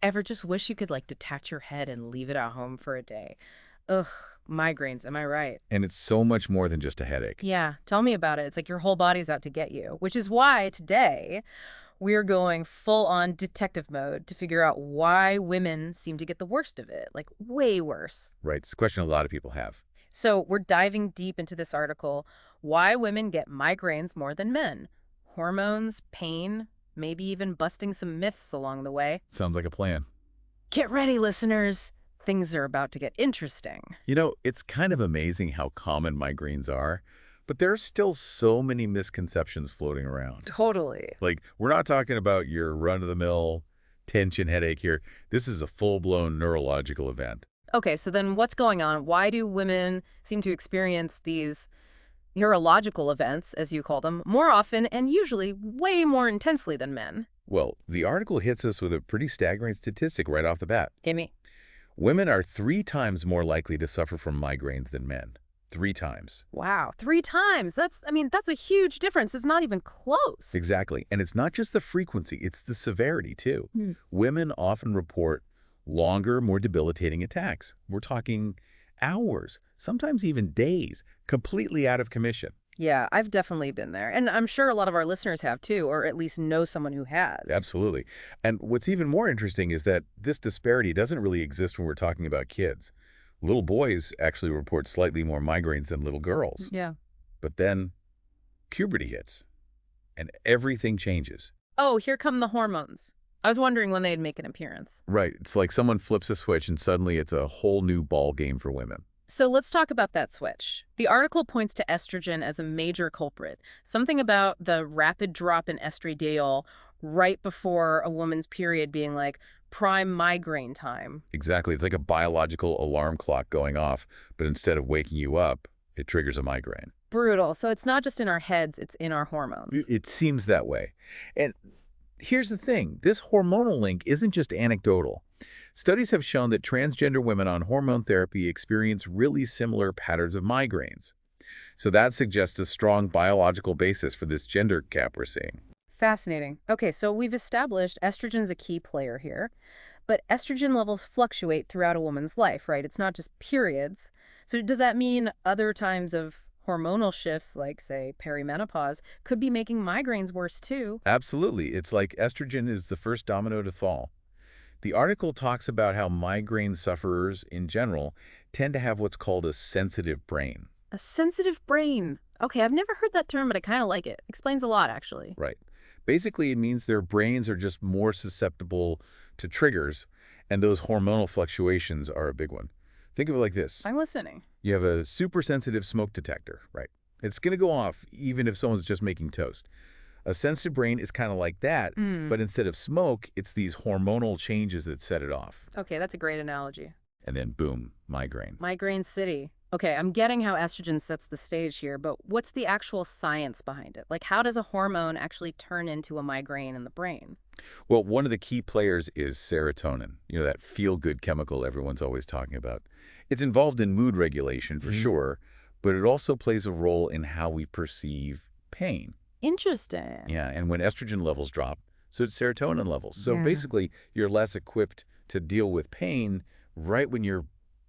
Ever just wish you could, like, detach your head and leave it at home for a day? Ugh, migraines, am I right? And it's so much more than just a headache. Yeah, tell me about it. It's like your whole body's out to get you, which is why today we're going full on detective mode to figure out why women seem to get the worst of it, like way worse. Right. It's a question a lot of people have. So we're diving deep into this article, why women get migraines more than men. Hormones, pain, maybe even busting some myths along the way. Sounds like a plan. Get ready, listeners. Things are about to get interesting. You know, it's kind of amazing how common migraines are, but there are still so many misconceptions floating around. Totally. Like, we're not talking about your run-of-the-mill tension headache here. This is a full-blown neurological event. Okay, so then what's going on? Why do women seem to experience these neurological events, as you call them, more often and usually way more intensely than men? Well, the article hits us with a pretty staggering statistic right off the bat. Gimme. Women are 3 times more likely to suffer from migraines than men. 3 times. Wow, 3 times. That's a huge difference. It's not even close. Exactly. And it's not just the frequency, it's the severity, too. Hmm. Women often report longer, more debilitating attacks. We're talking hours, sometimes even days, completely out of commission. Yeah, I've definitely been there. And I'm sure a lot of our listeners have too, or at least know someone who has. Absolutely. And what's even more interesting is that this disparity doesn't really exist when we're talking about kids. Little boys actually report slightly more migraines than little girls. Yeah. But then puberty hits, and everything changes. Oh, here come the hormones. I was wondering when they'd make an appearance. Right. It's like someone flips a switch, and suddenly it's a whole new ball game for women. So let's talk about that switch. The article points to estrogen as a major culprit, something about the rapid drop in estradiol right before a woman's period being like prime migraine time. Exactly. It's like a biological alarm clock going off, but instead of waking you up, it triggers a migraine. Brutal. So it's not just in our heads, it's in our hormones. It seems that way. And here's the thing. This hormonal link isn't just anecdotal. Studies have shown that transgender women on hormone therapy experience really similar patterns of migraines. So that suggests a strong biological basis for this gender gap we're seeing. Fascinating. Okay, so we've established estrogen's a key player here, but estrogen levels fluctuate throughout a woman's life, right? It's not just periods. So does that mean other times of hormonal shifts, like, say, perimenopause, could be making migraines worse too? Absolutely. It's like estrogen is the first domino to fall. The article talks about how migraine sufferers in general tend to have what's called a sensitive brain. A sensitive brain. Okay, I've never heard that term, but I kind of like it. Explains a lot, actually. Right. Basically, it means their brains are just more susceptible to triggers, and those hormonal fluctuations are a big one. Think of it like this. I'm listening. You have a super sensitive smoke detector, right? It's going to go off even if someone's just making toast. A sensitive brain is kind of like that, but instead of smoke, it's these hormonal changes that set it off. Okay, that's a great analogy. And then boom, migraine. Migraine City. Okay, I'm getting how estrogen sets the stage here, but what's the actual science behind it? Like, how does a hormone actually turn into a migraine in the brain? Well, one of the key players is serotonin, that feel-good chemical everyone's always talking about. It's involved in mood regulation for sure, but it also plays a role in how we perceive pain. Interesting. Yeah, and when estrogen levels drop, so do serotonin levels. So basically, you're less equipped to deal with pain right when you're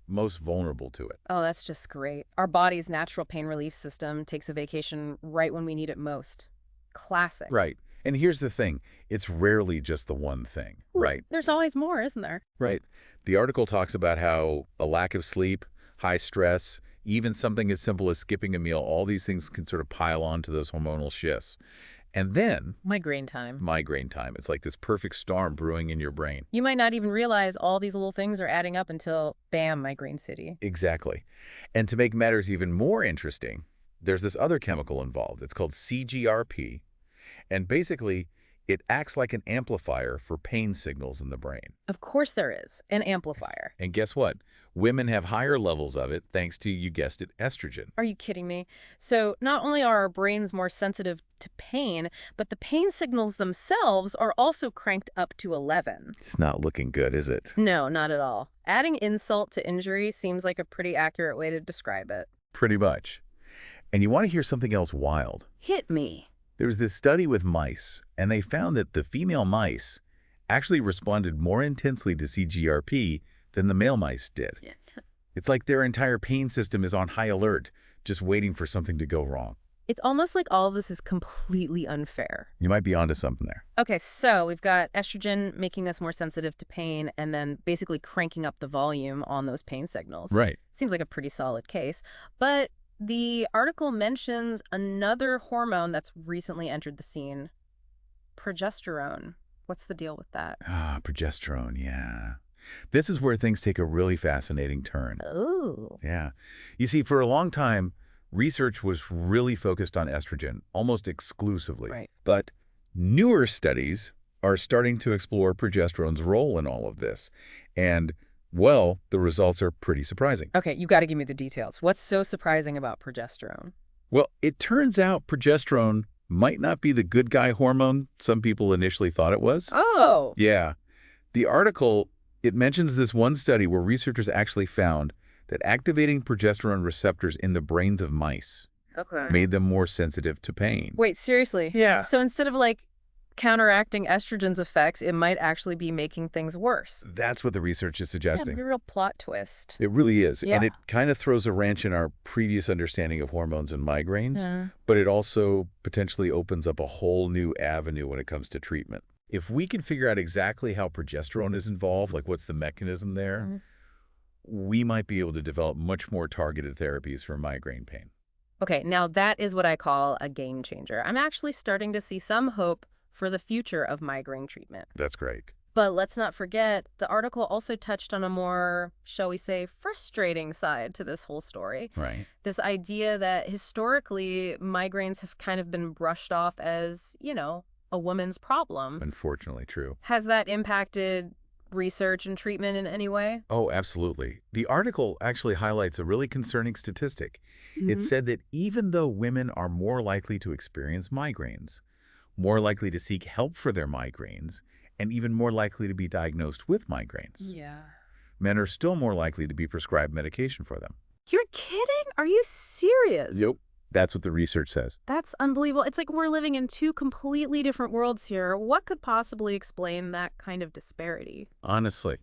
most vulnerable to it. Oh, that's just great. Our body's natural pain relief system takes a vacation right when we need it most. Classic. Right. And here's the thing. It's rarely just the one thing, right? There's always more, isn't there? Right. The article talks about how a lack of sleep, high stress, even something as simple as skipping a meal, all these things can sort of pile on to those hormonal shifts. And then Migraine time. migraine time. It's like this perfect storm brewing in your brain. You might not even realize all these little things are adding up until, bam, Migraine City. Exactly. And to make matters even more interesting, there's this other chemical involved. It's called CGRP. And basically, it acts like an amplifier for pain signals in the brain. Of course there is. An amplifier. And guess what? Women have higher levels of it thanks to, you guessed it, estrogen. Are you kidding me? So not only are our brains more sensitive to pain, but the pain signals themselves are also cranked up to 11. It's not looking good, is it? No, not at all. Adding insult to injury seems like a pretty accurate way to describe it. Pretty much. And you want to hear something else wild? Hit me. There was this study with mice, and they found that the female mice actually responded more intensely to CGRP than the male mice did. Yeah. It's like their entire pain system is on high alert, just waiting for something to go wrong. It's almost like all of this is completely unfair. You might be onto something there. Okay, so we've got estrogen making us more sensitive to pain and then basically cranking up the volume on those pain signals. Right. Seems like a pretty solid case. But the article mentions another hormone that's recently entered the scene, progesterone. What's the deal with that? Ah, progesterone, yeah. This is where things take a really fascinating turn. Oh. Yeah. You see, for a long time, research was really focused on estrogen, almost exclusively. Right. But newer studies are starting to explore progesterone's role in all of this. And, well, the results are pretty surprising. Okay, you got to give me the details. What's so surprising about progesterone? Well, it turns out progesterone might not be the good guy hormone some people initially thought it was. Oh. Yeah. The article, it mentions this one study where researchers actually found that activating progesterone receptors in the brains of mice Okay. made them more sensitive to pain. Wait, seriously? Yeah. So instead of like counteracting estrogen's effects, it might actually be making things worse. That's what the research is Yeah, suggesting. a real plot twist. It really is. Yeah. And it kind of throws a wrench in our previous understanding of hormones and migraines, Yeah. but it also potentially opens up a whole new avenue when it comes to treatment. If we can figure out exactly how progesterone is involved, like what's the mechanism there, Mhm. we might be able to develop much more targeted therapies for migraine pain. Okay, now that is what I call a game changer. I'm actually starting to see some hope for the future of migraine treatment. That's great. But let's not forget, the article also touched on a more, shall we say, frustrating side to this whole story. Right. This idea that historically migraines have kind of been brushed off as, a woman's problem. Unfortunately true. Has that impacted research and treatment in any way? Oh, absolutely. The article actually highlights a really concerning statistic. It said that even though women are more likely to experience migraines, more likely to seek help for their migraines, and even more likely to be diagnosed with migraines, Yeah. men are still more likely to be prescribed medication for them. You're kidding? Are you serious? Yep. That's what the research says. That's unbelievable. It's like we're living in two completely different worlds here. What could possibly explain that kind of disparity? Honestly,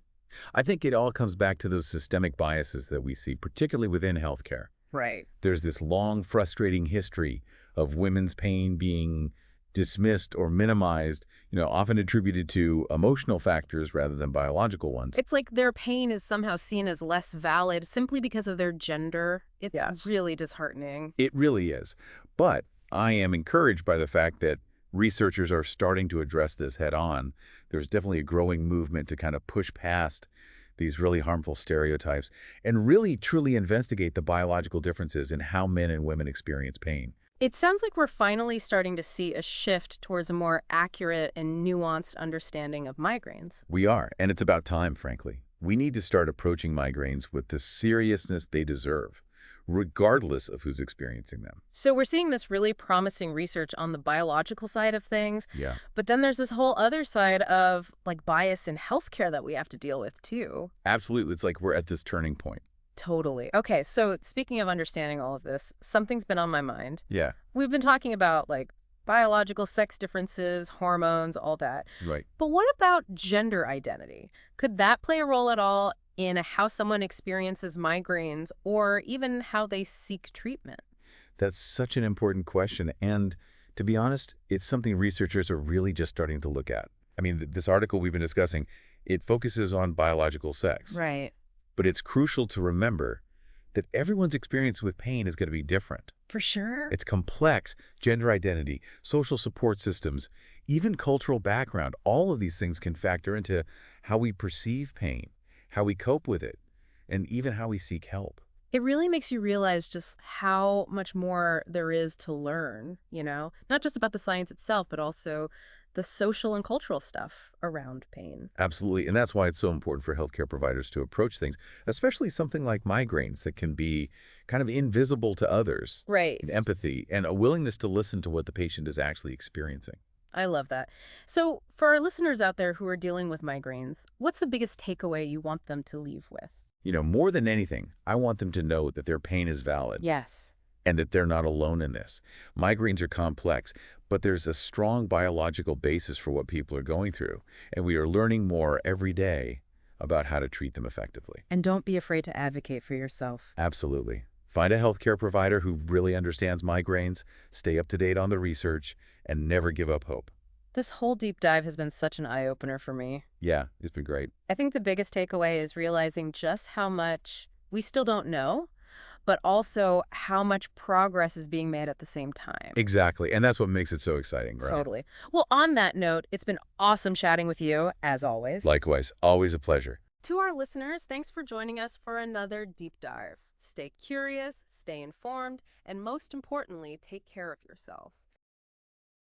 I think it all comes back to those systemic biases that we see, particularly within healthcare. Right. There's this long, frustrating history of women's pain being dismissed or minimized, often attributed to emotional factors rather than biological ones. It's like their pain is somehow seen as less valid simply because of their gender. It's Yes. really disheartening. It really is. But I am encouraged by the fact that researchers are starting to address this head on. There's definitely a growing movement to kind of push past these really harmful stereotypes and really truly investigate the biological differences in how men and women experience pain. It sounds like we're finally starting to see a shift towards a more accurate and nuanced understanding of migraines. We are, and it's about time, frankly. We need to start approaching migraines with the seriousness they deserve, regardless of who's experiencing them. So we're seeing this really promising research on the biological side of things, Yeah, but then there's this whole other side of like bias in healthcare that we have to deal with too. absolutely. It's like we're at this turning point. Totally. Okay, so speaking of understanding all of this, something's been on my mind. Yeah, We've been talking about like biological sex differences, hormones, all that. right. But what about gender identity? Could that play a role at all in how someone experiences migraines or even how they seek treatment? That's such an important question. And to be honest, it's something researchers are really just starting to look at. I mean, this article we've been discussing, it focuses on biological sex. Right. But it's crucial to remember that everyone's experience with pain is going to be different. For sure. It's complex. Gender identity, social support systems, even cultural background, all of these things can factor into how we perceive pain, how we cope with it, and even how we seek help. It really makes you realize just how much more there is to learn, not just about the science itself, but also the social and cultural stuff around pain. Absolutely. And that's why it's so important for healthcare providers to approach things, especially something like migraines that can be kind of invisible to others. Right. And empathy and a willingness to listen to what the patient is actually experiencing. I love that. So for our listeners out there who are dealing with migraines, what's the biggest takeaway you want them to leave with? More than anything, I want them to know that their pain is valid. Yes. and that they're not alone in this. Migraines are complex, but there's a strong biological basis for what people are going through, and we are learning more every day about how to treat them effectively. And don't be afraid to advocate for yourself. Absolutely. Find a healthcare provider who really understands migraines, stay up to date on the research, and never give up hope. This whole deep dive has been such an eye-opener for me. Yeah, it's been great. I think the biggest takeaway is realizing just how much we still don't know, but also how much progress is being made at the same time. Exactly, and that's what makes it so exciting, right? Totally. Well, on that note, it's been awesome chatting with you, as always. Likewise, always a pleasure. To our listeners, thanks for joining us for another deep dive. Stay curious, stay informed, and most importantly, take care of yourselves.